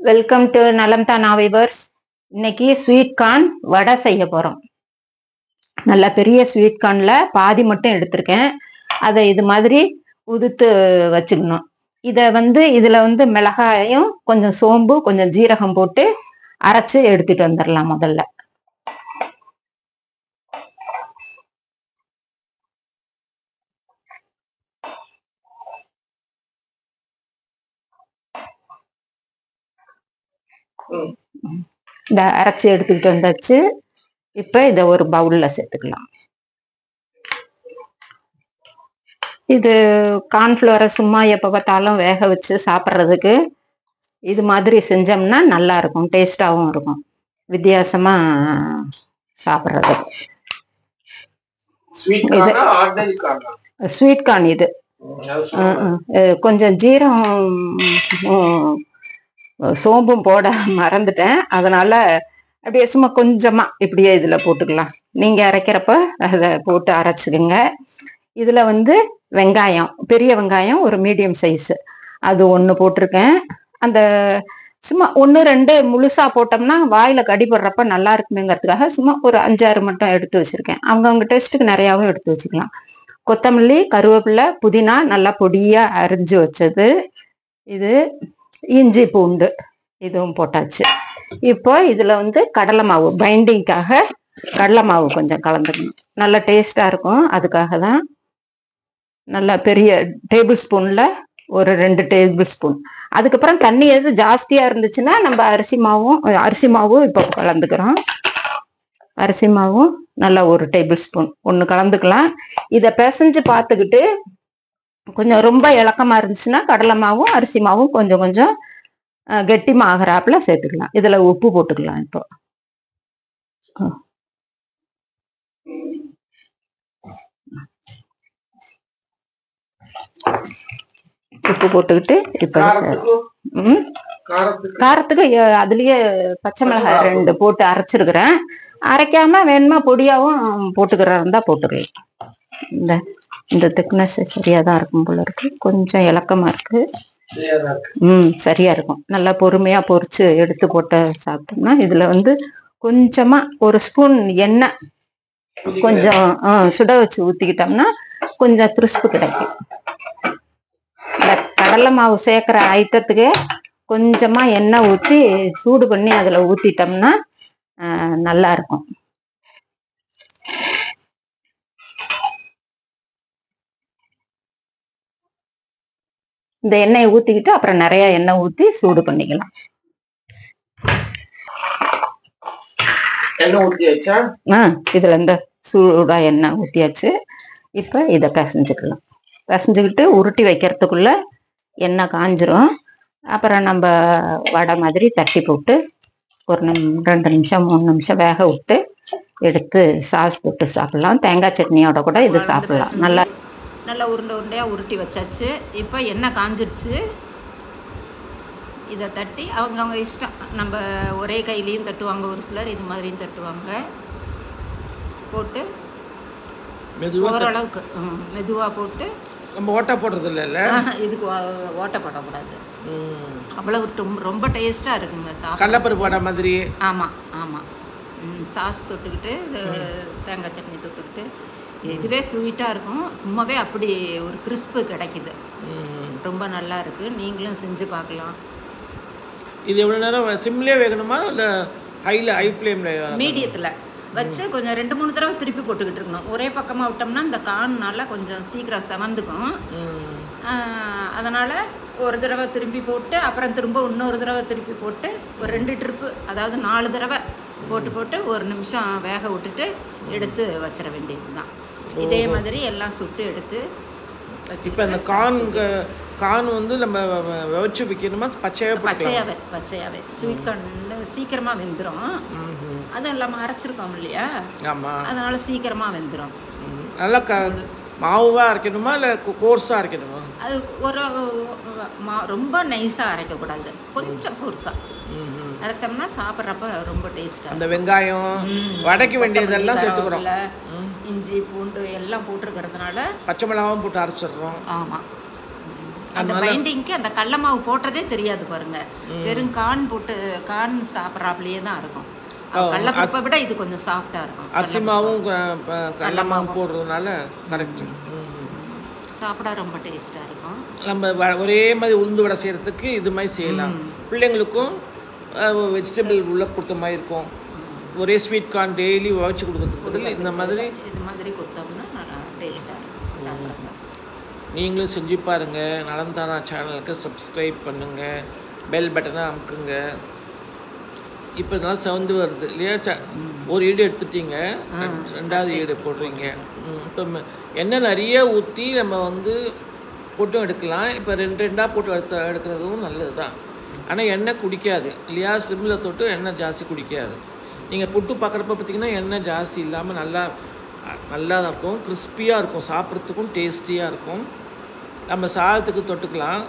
Welcome to நலம் தானா viewers. இன்னைக்கு ஸ்வீட் கார்ன் வடை செய்ய போறோம். நல்ல பெரிய ஸ்வீட் கார்ன்ல பாதி மட்டும் எடுத்திருக்கேன். அதை இது மாதிரி உதுத்து வச்சுக்கணும். இதுல மிளகாயும் கொஞ்சம் சோம்பு கொஞ்சம் ஜீரகம் போட்டு அரைச்சு எடுத்துட்டு வந்துடலாம். முதல்ல இந்த அரைச்சி எடுத்துக்கிட்டு வந்தாச்சு. இப்ப இத ஒரு பவுல்ல சேர்த்துக்கலாம். இது கார்ன்ஃப்ளவரை சும்மா எப்ப பார்த்தாலும் வேக வச்சு சாப்பிட்றதுக்கு இது மாதிரி செஞ்சோம்னா நல்லா இருக்கும், டேஸ்டாவும் இருக்கும், வித்தியாசமா சாப்பிட்றது. ஸ்வீட் கார்ன் இது கொஞ்சம் ஜீரகம் சோம்பும் போட மறந்துட்டேன். அதனால அப்படியே சும்மா கொஞ்சமா இப்படியே இதுல போட்டுக்கலாம். நீங்க அரைக்கிறப்ப அதை போட்டு அரைச்சுக்குங்க. இதுல வெங்காயம், பெரிய வெங்காயம் ஒரு மீடியம் சைஸ் அது ஒண்ணு போட்டிருக்கேன். அந்த சும்மா 1-2 முழுசா போட்டோம்னா வாயில கடிபடுறப்ப நல்லா இருக்குமேங்கிறதுக்காக சும்மா ஒரு 5-6 மட்டும் எடுத்து வச்சிருக்கேன். அவங்கவுங்க டேஸ்ட்டுக்கு நிறையாவும் எடுத்து வச்சுக்கலாம். கொத்தமல்லி, கருவேப்பிலை, புதினா நல்லா பொடியா அரிஞ்சு வச்சது, இது இஞ்சி பூண்டு இதுவும் போட்டாச்சு. இப்போ இதுல கடலை மாவு பைண்டிங்காக கடலை மாவு கொஞ்சம் கலந்துக்கணும். நல்ல டேஸ்டா இருக்கும். அதுக்காக தான் நல்லா பெரிய டேபிள் ஸ்பூன்ல ஒரு 2 டேபிள் ஸ்பூன். அதுக்கப்புறம் தண்ணி எது ஜாஸ்தியா இருந்துச்சுன்னா நம்ம அரிசி மாவும் இப்போ கலந்துக்கிறோம். அரிசி மாவும் நல்லா ஒரு டேபிள் ஸ்பூன் ஒன்று கலந்துக்கலாம். இதை பிசைஞ்சு பார்த்துக்கிட்டு கொஞ்சம் ரொம்ப இலக்கமா இருந்துச்சுன்னா கடலை மாவும் அரிசி மாவும் கொஞ்சம் கொஞ்சம் கெட்டிமா ஆகிறாப்புல சேர்த்துக்கலாம். இதுல உப்பு போட்டுக்கலாம். இப்போ உப்பு போட்டுக்கிட்டு இப்ப காரத்துக்கு அதுலயே பச்சை மிளகாய் 2 போட்டு அரைச்சிருக்கிறேன். அரைக்காம வேணுமா பொடியாவும் போட்டுக்கிறதா இருந்தா போட்டுக்கலாம். இந்த திக்னஸ் சரியாதான் இருக்கும் போல இருக்கு. கொஞ்சம் இலக்கமா இருக்கு. சரியா இருக்கும். நல்லா பொறுமையா பொரிச்சு எடுத்து போட்டு சாப்பிட்டோம்னா இதுல கொஞ்சமா ஒரு ஸ்பூன் எண்ணெய் கொஞ்சம் சுட வச்சு ஊத்திக்கிட்டோம்னா கொஞ்சம் கிறிஸ்பு கிடைக்கும். இந்த கடலை மாவு சேர்க்கிற ஐட்டத்துக்கு கொஞ்சமா எண்ணெய் ஊத்தி சூடு பண்ணி அதுல ஊத்திட்டோம்னா நல்லா இருக்கும். இந்த எண்ணெயை ஊத்திக்கிட்டு அப்புறம் நிறைய எண்ணெய் ஊத்தி சூடு பண்ணிக்கலாம். இதுல இந்த சூடா எண்ணெய் ஊத்தியாச்சு. இப்ப இதை பிசைஞ்சுக்கலாம். பிசைஞ்சுக்கிட்டு உருட்டி வைக்கிறதுக்குள்ள எண்ணெய் காஞ்சிரும். அப்புறம் நம்ம வடை மாதிரி தட்டி போட்டு ஒரு 2 நிமிஷம் 3 நிமிஷம் வேக விட்டு எடுத்து சாஸ் தொட்டு சாப்பிடலாம். தேங்காய் சட்னியோட கூட இது சாப்பிடலாம். நல்லா உருண்டை உருண்டையாக உருட்டி வச்சாச்சு. இப்போ எண்ணெய் காஞ்சிருச்சு. இதை தட்டி அவங்கவுங்க இஷ்டம். நம்ம ஒரே கையிலையும் தட்டுவாங்க, ஒரு சிலர் இது மாதிரியும் தட்டுவாங்க. போட்டு ஓரளவுக்கு மெதுவாக போட்டு நம்ம ஓட்டை போடுறது இல்லை, இதுக்கு ஓட்டை போடக்கூடாது. அவ்வளவு ரொம்ப டேஸ்ட்டாக இருக்குங்க. கடலைப்பருப்பு வடை மாதிரி. ஆமாம் ஆமாம். சாஸ் தொட்டுக்கிட்டு தேங்காய் சட்னி தொட்டுக்கிட்டு இதுவே ஸ்வீட்டாக இருக்கும். சும்மாவே அப்படி ஒரு கிறிஸ்பு கிடைக்குது. ரொம்ப நல்லா இருக்கு. நீங்களும் செஞ்சு பார்க்கலாம். இது எவ்வளோ நேரம் சிம்லேயே வேகணுமா இல்லை ஹை ஃப்ளேமில்? மீடியத்தில் வச்சு கொஞ்சம் 2-3 தடவை திருப்பி போட்டுக்கிட்டு இருக்கணும். ஒரே பக்கமாக விட்டோம்னா இந்த கார்னால கொஞ்சம் சீக்கிரம் செவந்துக்கும். அதனால் ஒரு தடவை திருப்பி போட்டு அப்புறம் திரும்ப இன்னொரு தடவை திருப்பி போட்டு ஒரு 2 ட்ரிப்பு, அதாவது 4 தடவை போட்டு 1 நிமிஷம் வேக விட்டுட்டு எடுத்து வச்சிட வேண்டியது தான். இதே மாதிரி எல்லாம் சுட்டு எடுத்து வச்சு. இப்போ இந்த கார்ன் நம்ம வச்சு வைக்கணுமா பச்சையாவே ஸ்வீட் கார்ன் சீக்கிரமாக வெந்துடும். அதுவும் இல்லாமல் அரைச்சிருக்கோம் இல்லையா, அதனால சீக்கிரமாக வெந்துடும். நல்லா மாவாக அரைக்கணுமா இல்லை கோர்ஸாக அரைக்கணுமா? அது ஒரு ரொம்ப நைஸாக அரைக்கக்கூடாது, கொஞ்சம் கோர்ஸாக அரைச்சோம்னா சாப்பிட்றப்ப ரொம்ப டேஸ்ட்டாக. அந்த வெங்காயம் வடைக்க வேண்டியதெல்லாம் சேர்த்துக்கிறோம். இஞ்சி பூண்டு எல்லாம் போட்டுருக்கிறதுனால பச்சை மிளகாவும் போட்டு அரைச்சிடுறோம். ஆமாம். அந்த பைண்டிங்க்கு அந்த கடல மாவு போட்டதே தெரியாது பாருங்க. வெறும் கார்ன் சாப்பிட்றாப்லயே தான் இருக்கும். கடலப்பருப்பை விட இது கொஞ்சம் சாஃப்டா இருக்கும். அரிசி மாவும் கடல மாவும் போடுறதுனால கரெக்ட். சாப்பிட ரொம்ப டேஸ்டா இருக்கும். நம்ம ஒரே மாதிரி உளுந்து வடை செய்யறதுக்கு இது மாதிரி செய்யலாம். பிள்ளைங்களுக்கும் வெஜிடபிள் உள்ள கொடுத்த மாதிரி இருக்கும். ஒரே ஸ்வீட் கார்ன் டெய்லி வச்சு கொடுக்கறதுக்கு பதில் இந்த மாதிரி இது மாதிரி கொடுத்தோம்னா நல்லா டேஸ்டா இருக்கும் சாப்பிடுங்க. நீங்களும் செஞ்சு பாருங்கள். நலந்தானா சேனலுக்கு சப்ஸ்கிரைப் பண்ணுங்கள், பெல் பட்டனை அமுக்குங்க. இப்போ இதெல்லாம் செவந்து வருது இல்லையா? ஒரு ஈடு எடுத்துட்டீங்க, ரெண்டாவது ஈடு போடுறீங்க. இப்போ எண்ணெய் நிறைய ஊற்றி நம்ம வந்து போட்டும் எடுக்கலாம். இப்போ ரெண்டாக போட்டு எடுக்கிறதும் நல்லது தான். ஆனால் எண்ணெய் குடிக்காது இல்லையா? சிம்மில் தொட்டு எண்ணெய் ஜாஸ்தி குடிக்காது. நீங்கள் புட்டு பார்க்குறப்ப பார்த்திங்கன்னா எண்ணெய் ஜாஸ்தி இல்லாமல் நல்லா தான் இருக்கும், கிறிஸ்பியாக இருக்கும், சாப்பிட்றதுக்கும் டேஸ்டியாக இருக்கும். நம்ம சாதத்துக்கு தொட்டுக்கலாம்,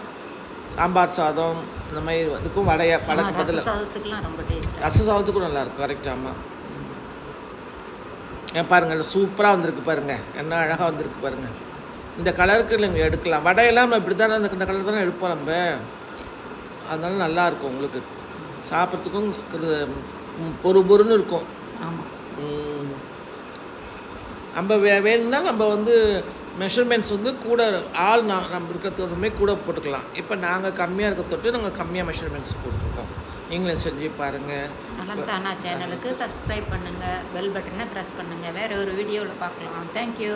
சாம்பார் சாதம் இந்த மாதிரி அதுக்கும் வடக்கு பதில் சாதத்துக்குலாம் ரொம்ப டேஸ்ட். ரச சாதத்துக்கும் நல்லாயிருக்கும். கரெக்டாமா பாருங்கள், சூப்பராக வந்திருக்கு பாருங்கள், என்ன அழகாக வந்திருக்கு பாருங்கள். இந்த கலருக்கு நீங்கள் எடுக்கலாம். வடையெல்லாம் நம்ம இப்படி தானே இந்த கலர் தானே எடுப்போம் நம்ம. அதனால நல்லாயிருக்கும், உங்களுக்கு சாப்பிட்றதுக்கும் பொறுன்னு இருக்கும். நம்ம வேணும்னா நம்ம வந்து மெஷர்மெண்ட்ஸ் வந்து கூட நம்ம இருக்கிறதுமே கூட போட்டுக்கலாம். இப்போ நாங்கள் கம்மியாக இருக்க தொட்டு நாங்கள் கம்மியாக மெஷர்மெண்ட்ஸ் போட்டிருக்கோம். நீங்களும் செஞ்சு பாருங்கள். நலந்தானா சேனலுக்கு சப்ஸ்கிரைப் பண்ணுங்கள், பெல் பட்டனை ப்ரெஸ் பண்ணுங்கள். வேறு ஒரு வீடியோவில் பார்க்கலாம். தேங்க்யூ.